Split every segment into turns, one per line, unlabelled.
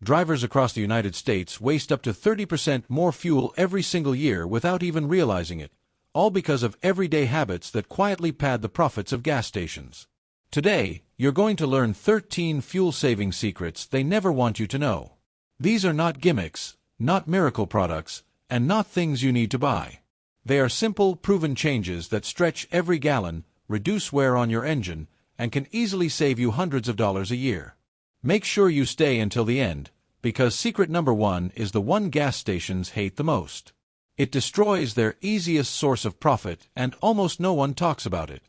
Drivers across the United States waste up to 30% more fuel every single year without even realizing it, all because of everyday habits that quietly pad the profits of gas stations. Today, you're going to learn 13 fuel-saving secrets they never want you to know. These are not gimmicks, not miracle products, and not things you need to buy. They are simple, proven changes that stretch every gallon, reduce wear on your engine, and can easily save you hundreds of dollars a year. Make sure you stay until the end, because secret number 1 is the one gas stations hate the most. It destroys their easiest source of profit, and almost no one talks about it.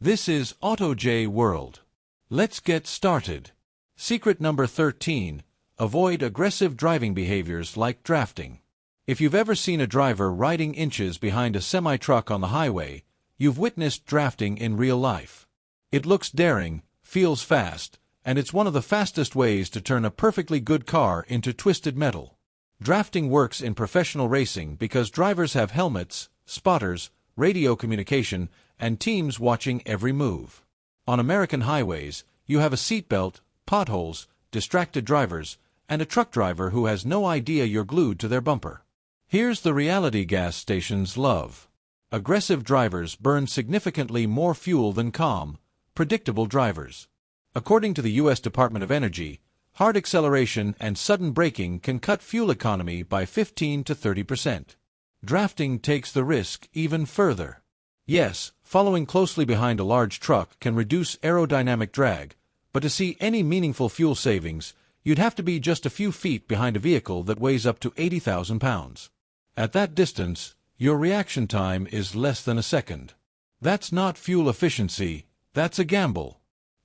This is AutoJ World. Let's get started. Secret number 13. Avoid aggressive driving behaviors like drafting. If you've ever seen a driver riding inches behind a semi-truck on the highway, you've witnessed drafting in real life. It looks daring, feels fast, and it's one of the fastest ways to turn a perfectly good car into twisted metal. Drafting works in professional racing because drivers have helmets, spotters, radio communication, and teams watching every move. On American highways, you have a seatbelt, potholes, distracted drivers, and a truck driver who has no idea you're glued to their bumper. Here's the reality gas stations love. Aggressive drivers burn significantly more fuel than calm, predictable drivers. According to the U.S. Department of Energy, hard acceleration and sudden braking can cut fuel economy by 15 to 30%. Drafting takes the risk even further. Yes, following closely behind a large truck can reduce aerodynamic drag, but to see any meaningful fuel savings, you'd have to be just a few feet behind a vehicle that weighs up to 80,000 pounds. At that distance, your reaction time is less than a second. That's not fuel efficiency, that's a gamble.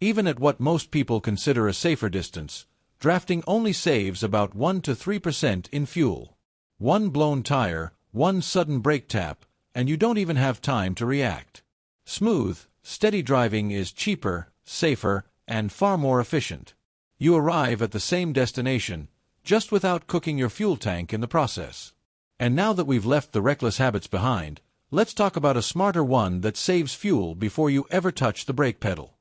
Even at what most people consider a safer distance, drafting only saves about 1 to 3% in fuel. One blown tire, one sudden brake tap, and you don't even have time to react. Smooth, steady driving is cheaper, safer, and far more efficient. You arrive at the same destination, just without cooking your fuel tank in the process. And now that we've left the reckless habits behind, let's talk about a smarter one that saves fuel before you ever touch the brake pedal.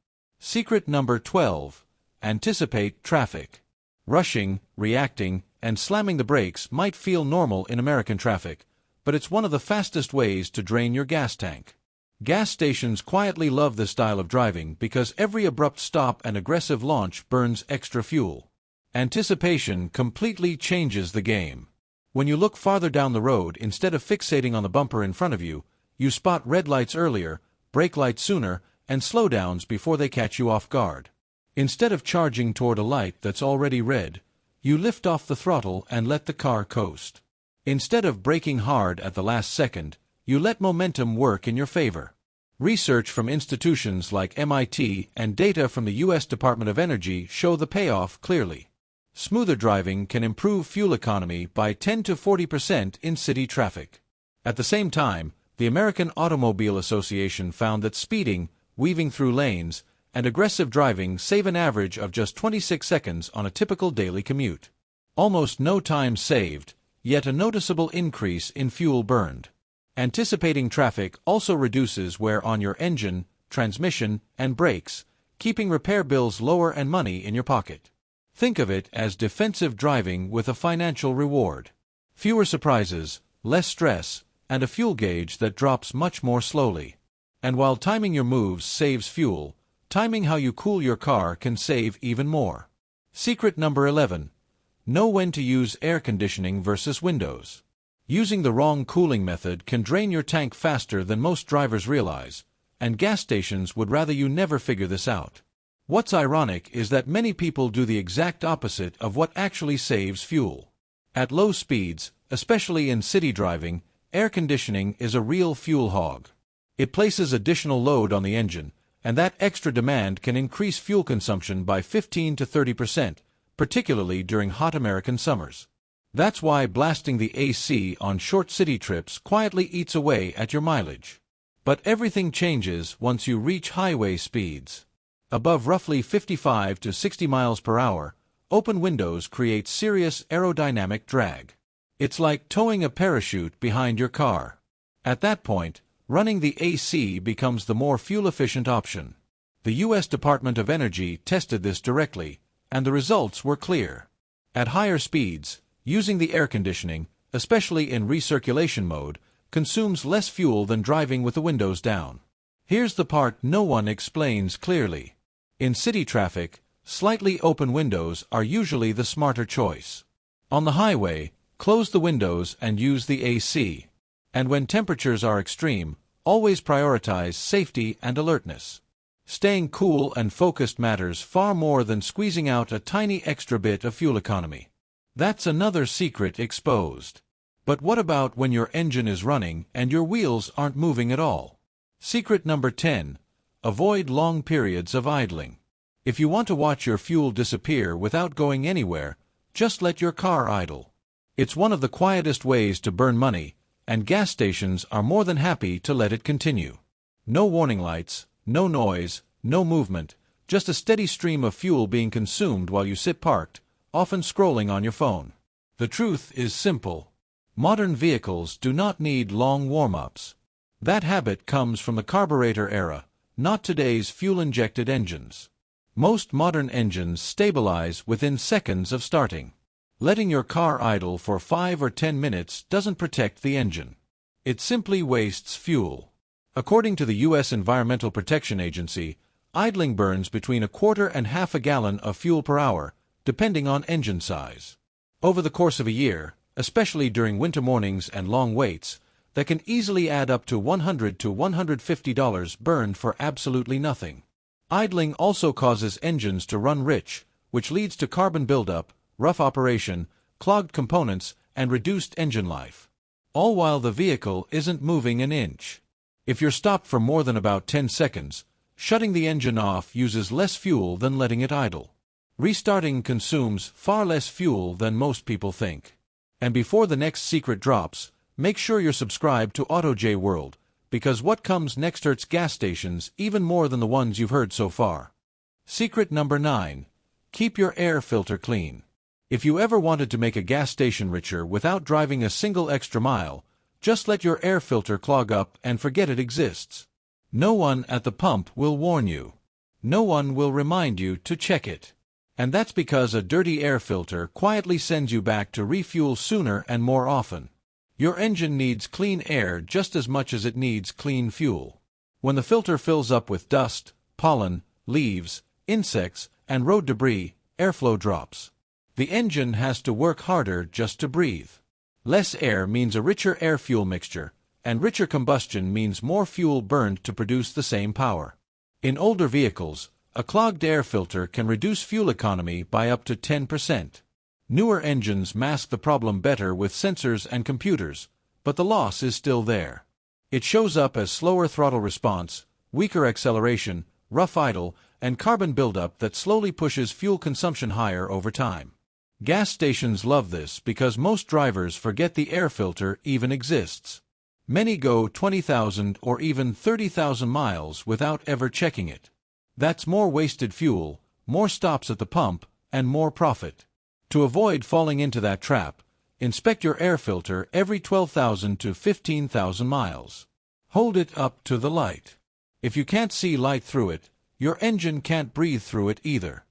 Secret number 12. Anticipate traffic. Rushing, reacting, and slamming the brakes might feel normal in American traffic, but it's one of the fastest ways to drain your gas tank. Gas stations quietly love this style of driving because every abrupt stop and aggressive launch burns extra fuel. Anticipation completely changes the game. When you look farther down the road instead of fixating on the bumper in front of you, you spot red lights earlier, brake lights sooner, and slowdowns before they catch you off guard. Instead of charging toward a light that's already red, you lift off the throttle and let the car coast. Instead of braking hard at the last second, you let momentum work in your favor. Research from institutions like MIT and data from the U.S. Department of Energy show the payoff clearly. Smoother driving can improve fuel economy by 10 to 40% in city traffic. At the same time, the American Automobile Association found that speeding, weaving through lanes, and aggressive driving save an average of just 26 seconds on a typical daily commute. Almost no time saved, yet a noticeable increase in fuel burned. Anticipating traffic also reduces wear on your engine, transmission, and brakes, keeping repair bills lower and money in your pocket. Think of it as defensive driving with a financial reward. Fewer surprises, less stress, and a fuel gauge that drops much more slowly. And while timing your moves saves fuel, timing how you cool your car can save even more. Secret number 11. Know when to use air conditioning versus windows. Using the wrong cooling method can drain your tank faster than most drivers realize, and gas stations would rather you never figure this out. What's ironic is that many people do the exact opposite of what actually saves fuel. At low speeds, especially in city driving, air conditioning is a real fuel hog. It places additional load on the engine, and that extra demand can increase fuel consumption by 15 to 30%, particularly during hot American summers. That's why blasting the AC on short city trips quietly eats away at your mileage. But everything changes once you reach highway speeds. Above roughly 55 to 60 miles per hour, open windows create serious aerodynamic drag. It's like towing a parachute behind your car. At that point, running the AC becomes the more fuel-efficient option. The U.S. Department of Energy tested this directly, and the results were clear. At higher speeds, using the air conditioning, especially in recirculation mode, consumes less fuel than driving with the windows down. Here's the part no one explains clearly. In city traffic, slightly open windows are usually the smarter choice. On the highway, close the windows and use the AC. And when temperatures are extreme, always prioritize safety and alertness. Staying cool and focused matters far more than squeezing out a tiny extra bit of fuel economy. That's another secret exposed. But what about when your engine is running and your wheels aren't moving at all? Secret number 10. Avoid long periods of idling. If you want to watch your fuel disappear without going anywhere, just let your car idle. It's one of the quietest ways to burn money, and gas stations are more than happy to let it continue. No warning lights, no noise, no movement, just a steady stream of fuel being consumed while you sit parked, often scrolling on your phone. The truth is simple. Modern vehicles do not need long warm-ups. That habit comes from the carburetor era, not today's fuel-injected engines. Most modern engines stabilize within seconds of starting. Letting your car idle for 5 or 10 minutes doesn't protect the engine. It simply wastes fuel. According to the U.S. Environmental Protection Agency, idling burns between a quarter and half a gallon of fuel per hour, depending on engine size. Over the course of a year, especially during winter mornings and long waits, that can easily add up to $100 to $150 burned for absolutely nothing. Idling also causes engines to run rich, which leads to carbon buildup, rough operation, clogged components, and reduced engine life. All while the vehicle isn't moving an inch. If you're stopped for more than about 10 seconds, shutting the engine off uses less fuel than letting it idle. Restarting consumes far less fuel than most people think. And before the next secret drops, make sure you're subscribed to AutoJ World, because what comes next hurts gas stations even more than the ones you've heard so far. Secret number 9. Keep your air filter clean. If you ever wanted to make a gas station richer without driving a single extra mile, just let your air filter clog up and forget it exists. No one at the pump will warn you. No one will remind you to check it. And that's because a dirty air filter quietly sends you back to refuel sooner and more often. Your engine needs clean air just as much as it needs clean fuel. When the filter fills up with dust, pollen, leaves, insects, and road debris, airflow drops. The engine has to work harder just to breathe. Less air means a richer air-fuel mixture, and richer combustion means more fuel burned to produce the same power. In older vehicles, a clogged air filter can reduce fuel economy by up to 10%. Newer engines mask the problem better with sensors and computers, but the loss is still there. It shows up as slower throttle response, weaker acceleration, rough idle, and carbon buildup that slowly pushes fuel consumption higher over time. Gas stations love this because most drivers forget the air filter even exists. Many go 20,000 or even 30,000 miles without ever checking it. That's more wasted fuel, more stops at the pump, and more profit. To avoid falling into that trap, inspect your air filter every 12,000 to 15,000 miles. Hold it up to the light. If you can't see light through it, your engine can't breathe through it either.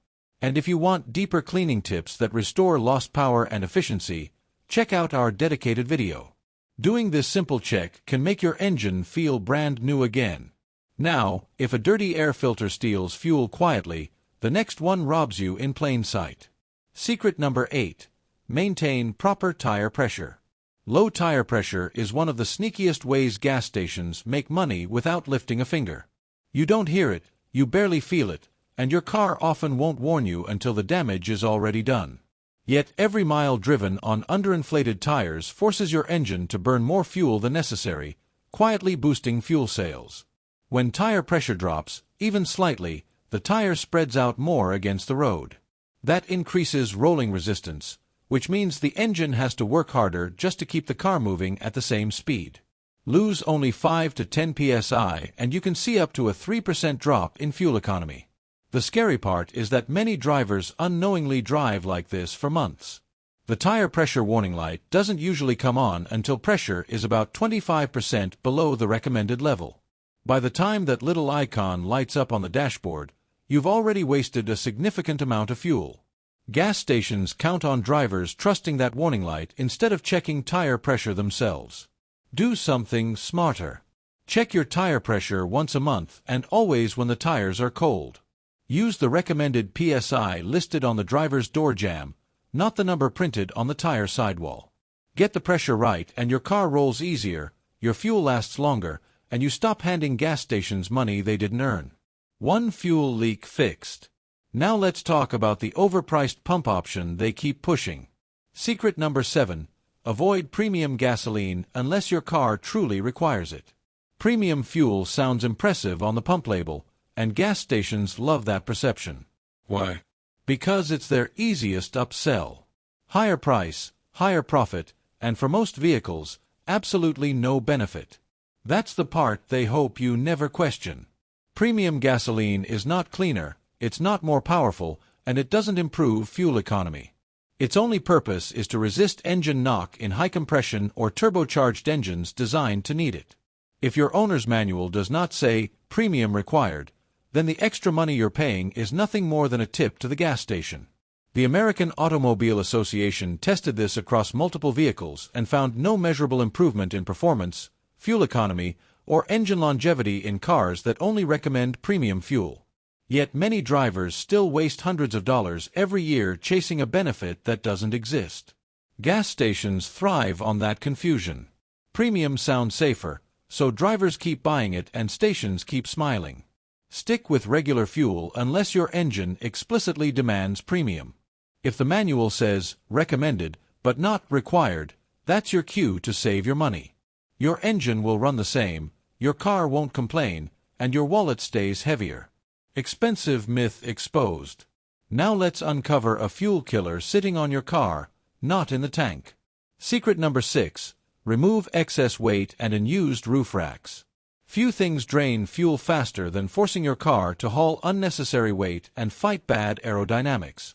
And if you want deeper cleaning tips that restore lost power and efficiency, check out our dedicated video. Doing this simple check can make your engine feel brand new again. Now, if a dirty air filter steals fuel quietly, the next one robs you in plain sight. Secret number 8. Maintain proper tire pressure. Low tire pressure is one of the sneakiest ways gas stations make money without lifting a finger. You don't hear it, you barely feel it, and your car often won't warn you until the damage is already done. Yet every mile driven on underinflated tires forces your engine to burn more fuel than necessary, quietly boosting fuel sales. When tire pressure drops, even slightly, the tire spreads out more against the road. That increases rolling resistance, which means the engine has to work harder just to keep the car moving at the same speed. Lose only 5 to 10 psi and you can see up to a 3% drop in fuel economy. The scary part is that many drivers unknowingly drive like this for months. The tire pressure warning light doesn't usually come on until pressure is about 25% below the recommended level. By the time that little icon lights up on the dashboard, you've already wasted a significant amount of fuel. Gas stations count on drivers trusting that warning light instead of checking tire pressure themselves. Do something smarter. Check your tire pressure once a month and always when the tires are cold. Use the recommended PSI listed on the driver's door jamb, not the number printed on the tire sidewall. Get the pressure right and your car rolls easier, your fuel lasts longer, and you stop handing gas stations money they didn't earn. One fuel leak fixed. Now let's talk about the overpriced pump option they keep pushing. Secret number 7. Avoid premium gasoline unless your car truly requires it. Premium fuel sounds impressive on the pump label, and gas stations love that perception.
Why?
Because it's their easiest upsell. Higher price, higher profit, and for most vehicles, absolutely no benefit. That's the part they hope you never question. Premium gasoline is not cleaner, it's not more powerful, and it doesn't improve fuel economy. Its only purpose is to resist engine knock in high-compression or turbocharged engines designed to need it. If your owner's manual does not say, "Premium required," then the extra money you're paying is nothing more than a tip to the gas station. The American Automobile Association tested this across multiple vehicles and found no measurable improvement in performance, fuel economy, or engine longevity in cars that only recommend premium fuel. Yet many drivers still waste hundreds of dollars every year chasing a benefit that doesn't exist. Gas stations thrive on that confusion. Premium sounds safer, so drivers keep buying it and stations keep smiling. Stick with regular fuel unless your engine explicitly demands premium. If the manual says recommended but not required, that's your cue to save your money. Your engine will run the same, your car won't complain, and your wallet stays heavier. Expensive myth exposed. Now let's uncover a fuel killer sitting on your car, not in the tank. Secret number 6. Remove excess weight and unused roof racks. Few things drain fuel faster than forcing your car to haul unnecessary weight and fight bad aerodynamics.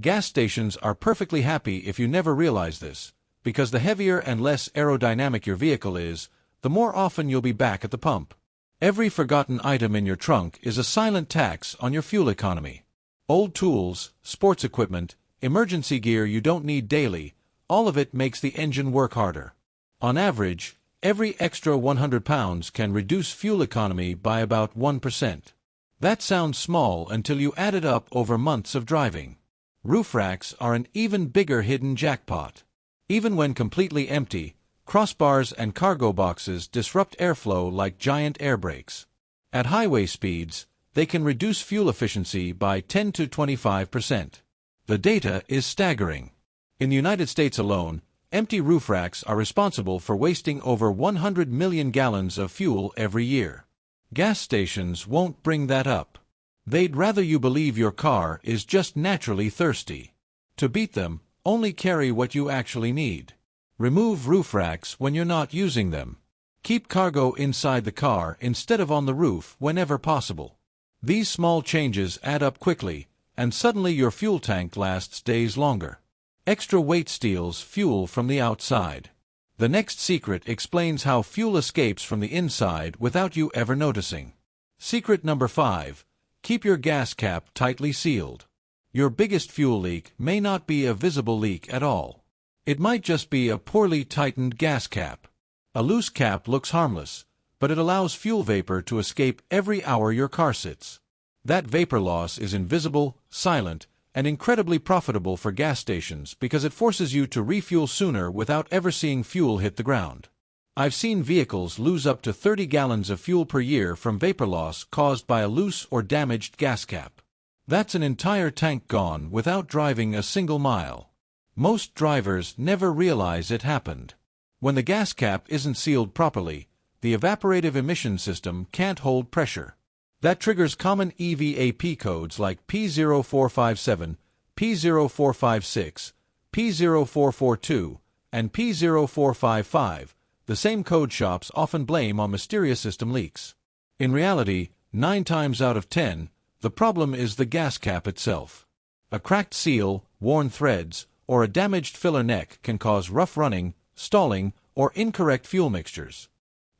Gas stations are perfectly happy if you never realize this, because the heavier and less aerodynamic your vehicle is, the more often you'll be back at the pump. Every forgotten item in your trunk is a silent tax on your fuel economy. Old tools, sports equipment, emergency gear you don't need daily, all of it makes the engine work harder. On average, every extra 100 pounds can reduce fuel economy by about 1%. That sounds small until you add it up over months of driving. Roof racks are an even bigger hidden jackpot. Even when completely empty, crossbars and cargo boxes disrupt airflow like giant air brakes. At highway speeds, they can reduce fuel efficiency by 10 to 25%. The data is staggering. In the United States alone, empty roof racks are responsible for wasting over 100 million gallons of fuel every year. Gas stations won't bring that up. They'd rather you believe your car is just naturally thirsty. To beat them, only carry what you actually need. Remove roof racks when you're not using them. Keep cargo inside the car instead of on the roof whenever possible. These small changes add up quickly, and suddenly your fuel tank lasts days longer. Extra weight steals fuel from the outside. The next secret explains how fuel escapes from the inside without you ever noticing. Secret number 5. Keep your gas cap tightly sealed. Your biggest fuel leak may not be a visible leak at all. It might just be a poorly tightened gas cap. A loose cap looks harmless, but it allows fuel vapor to escape every hour your car sits. That vapor loss is invisible, silent, and incredibly profitable for gas stations because it forces you to refuel sooner without ever seeing fuel hit the ground. I've seen vehicles lose up to 30 gallons of fuel per year from vapor loss caused by a loose or damaged gas cap. That's an entire tank gone without driving a single mile. Most drivers never realize it happened. When the gas cap isn't sealed properly, the evaporative emission system can't hold pressure. That triggers common EVAP codes like P0457, P0456, P0442, and P0455, the same code shops often blame on mysterious system leaks. In reality, 9 times out of 10, the problem is the gas cap itself. A cracked seal, worn threads, or a damaged filler neck can cause rough running, stalling, or incorrect fuel mixtures.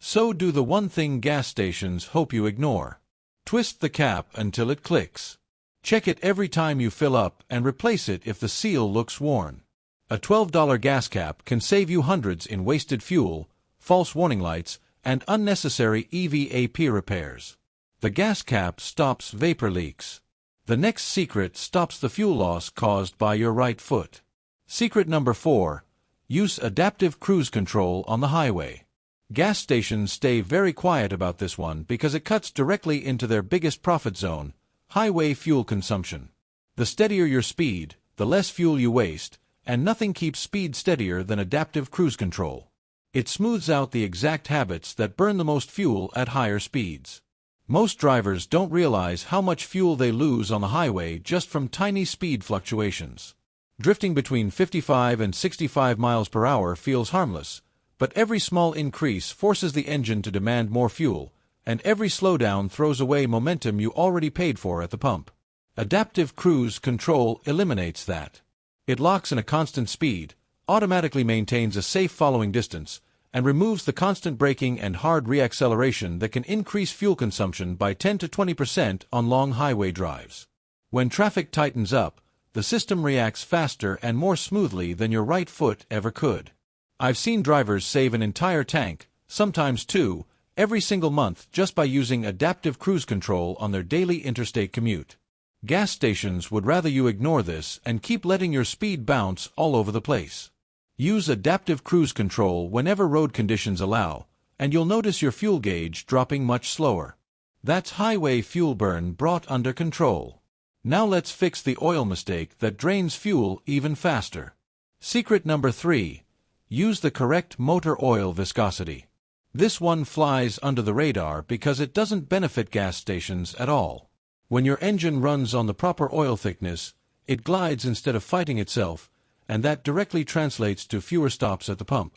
So do the one thing gas stations hope you ignore. Twist the cap until it clicks. Check it every time you fill up and replace it if the seal looks worn. A $12 gas cap can save you hundreds in wasted fuel, false warning lights, and unnecessary EVAP repairs. The gas cap stops vapor leaks. The next secret stops the fuel loss caused by your right foot. Secret number 4. Use adaptive cruise control on the highway. Gas stations stay very quiet about this one because it cuts directly into their biggest profit zone, highway fuel consumption. The steadier your speed, the less fuel you waste, and nothing keeps speed steadier than adaptive cruise control. It smooths out the exact habits that burn the most fuel at higher speeds. Most drivers don't realize how much fuel they lose on the highway just from tiny speed fluctuations. Drifting between 55 and 65 miles per hour feels harmless, but every small increase forces the engine to demand more fuel, and every slowdown throws away momentum you already paid for at the pump. Adaptive cruise control eliminates that. It locks in a constant speed, automatically maintains a safe following distance, and removes the constant braking and hard reacceleration that can increase fuel consumption by 10 to 20% on long highway drives. When traffic tightens up, the system reacts faster and more smoothly than your right foot ever could. I've seen drivers save an entire tank, sometimes two, every single month just by using adaptive cruise control on their daily interstate commute. Gas stations would rather you ignore this and keep letting your speed bounce all over the place. Use adaptive cruise control whenever road conditions allow, and you'll notice your fuel gauge dropping much slower. That's highway fuel burn brought under control. Now let's fix the oil mistake that drains fuel even faster. Secret number 3. Use the correct motor oil viscosity. This one flies under the radar because it doesn't benefit gas stations at all. When your engine runs on the proper oil thickness, it glides instead of fighting itself, and that directly translates to fewer stops at the pump.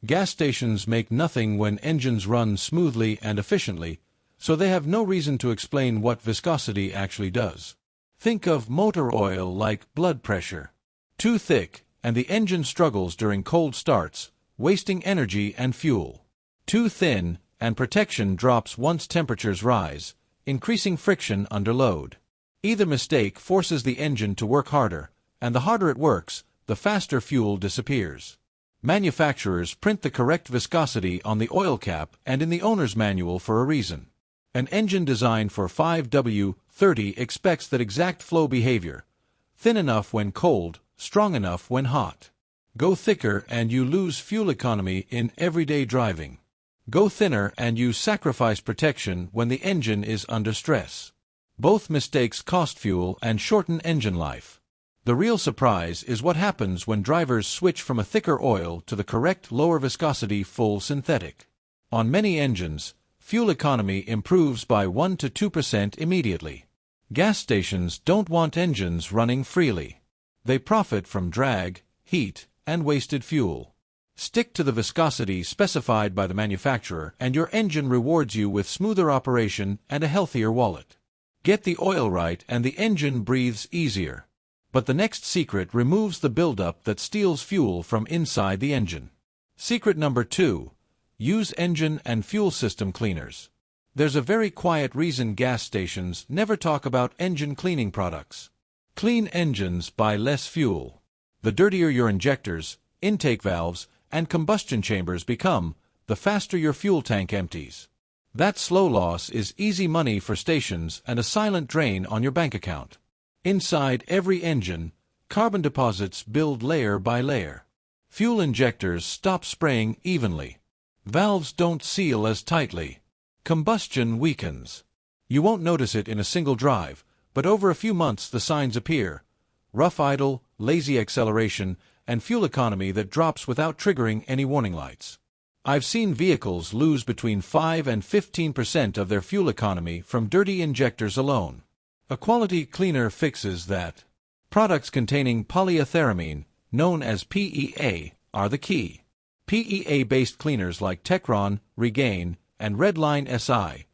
Gas stations make nothing when engines run smoothly and efficiently, so they have no reason to explain what viscosity actually does. Think of motor oil like blood pressure. Too thick, and the engine struggles during cold starts, wasting energy and fuel. Too thin, and protection drops once temperatures rise, increasing friction under load. Either mistake forces the engine to work harder, and the harder it works, the faster fuel disappears. Manufacturers print the correct viscosity on the oil cap and in the owner's manual for a reason. An engine designed for 5W30 expects that exact flow behavior: thin enough when cold, strong enough when hot. Go thicker and you lose fuel economy in everyday driving. Go thinner and you sacrifice protection when the engine is under stress. Both mistakes cost fuel and shorten engine life. The real surprise is what happens when drivers switch from a thicker oil to the correct lower viscosity full synthetic. On many engines, fuel economy improves by 1 to 2% immediately. Gas stations don't want engines running freely. They profit from drag, heat, and wasted fuel. Stick to the viscosity specified by the manufacturer and your engine rewards you with smoother operation and a healthier wallet. Get the oil right and the engine breathes easier. But the next secret removes the buildup that steals fuel from inside the engine. Secret number 2. Use engine and fuel system cleaners. There's a very quiet reason gas stations never talk about engine cleaning products. Clean engines buy less fuel. The dirtier your injectors, intake valves, and combustion chambers become, the faster your fuel tank empties. That slow loss is easy money for stations and a silent drain on your bank account. Inside every engine, carbon deposits build layer by layer. Fuel injectors stop spraying evenly. Valves don't seal as tightly. Combustion weakens. You won't notice it in a single drive, but over a few months the signs appear: rough idle, lazy acceleration, and fuel economy that drops without triggering any warning lights. I've seen vehicles lose between 5 and 15% of their fuel economy from dirty injectors alone. A quality cleaner fixes that. Products containing polyethyramine, known as PEA, are the key. PEA-based cleaners like Techron, Regain, and Redline SI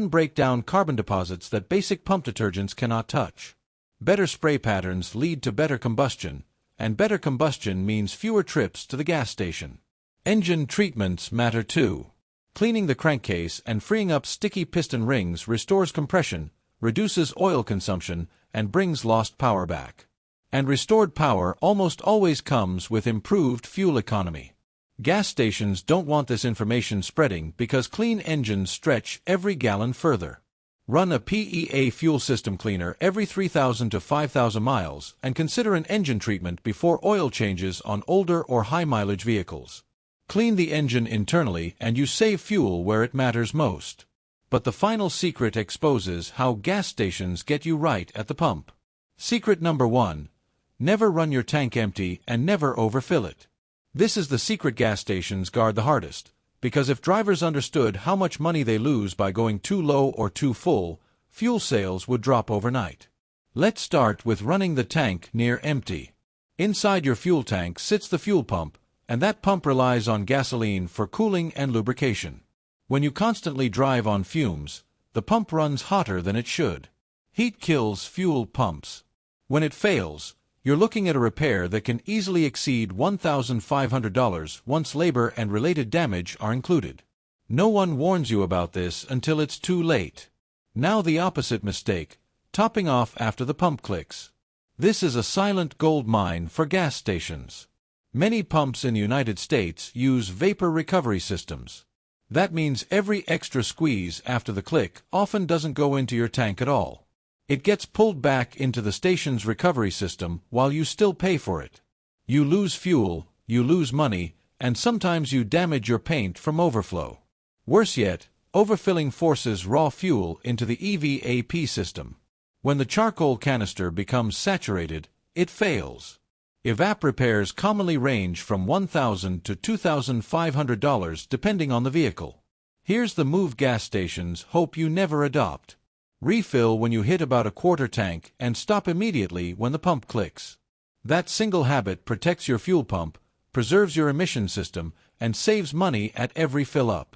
break down carbon deposits that basic pump detergents cannot touch. Better spray patterns lead to better combustion, and better combustion means fewer trips to the gas station. Engine treatments matter too. Cleaning the crankcase and freeing up sticky piston rings restores compression, reduces oil consumption, and brings lost power back. And restored power almost always comes with improved fuel economy. Gas stations don't want this information spreading because clean engines stretch every gallon further. Run a PEA fuel system cleaner every 3,000 to 5,000 miles and consider an engine treatment before oil changes on older or high-mileage vehicles. Clean the engine internally and you save fuel where it matters most. But the final secret exposes how gas stations get you right at the pump. Secret number 1. Never run your tank empty and never overfill it. This is the secret gas stations guard the hardest, because if drivers understood how much money they lose by going too low or too full, fuel sales would drop overnight. Let's start with running the tank near empty. Inside your fuel tank sits the fuel pump, and that pump relies on gasoline for cooling and lubrication. When you constantly drive on fumes, the pump runs hotter than it should. Heat kills fuel pumps. When it fails, you're looking at a repair that can easily exceed $1,500 once labor and related damage are included. No one warns you about this until it's too late. Now the opposite mistake, topping off after the pump clicks. This is a silent gold mine for gas stations. Many pumps in the United States use vapor recovery systems. That means every extra squeeze after the click often doesn't go into your tank at all. It gets pulled back into the station's recovery system while you still pay for it. You lose fuel, you lose money, and sometimes you damage your paint from overflow. Worse yet, overfilling forces raw fuel into the EVAP system. When the charcoal canister becomes saturated, it fails. EVAP repairs commonly range from $1,000 to $2,500 depending on the vehicle. Here's the move gas stations hope you never adopt. Refill when you hit about a quarter tank and stop immediately when the pump clicks. That single habit protects your fuel pump, preserves your emission system, and saves money at every fill-up.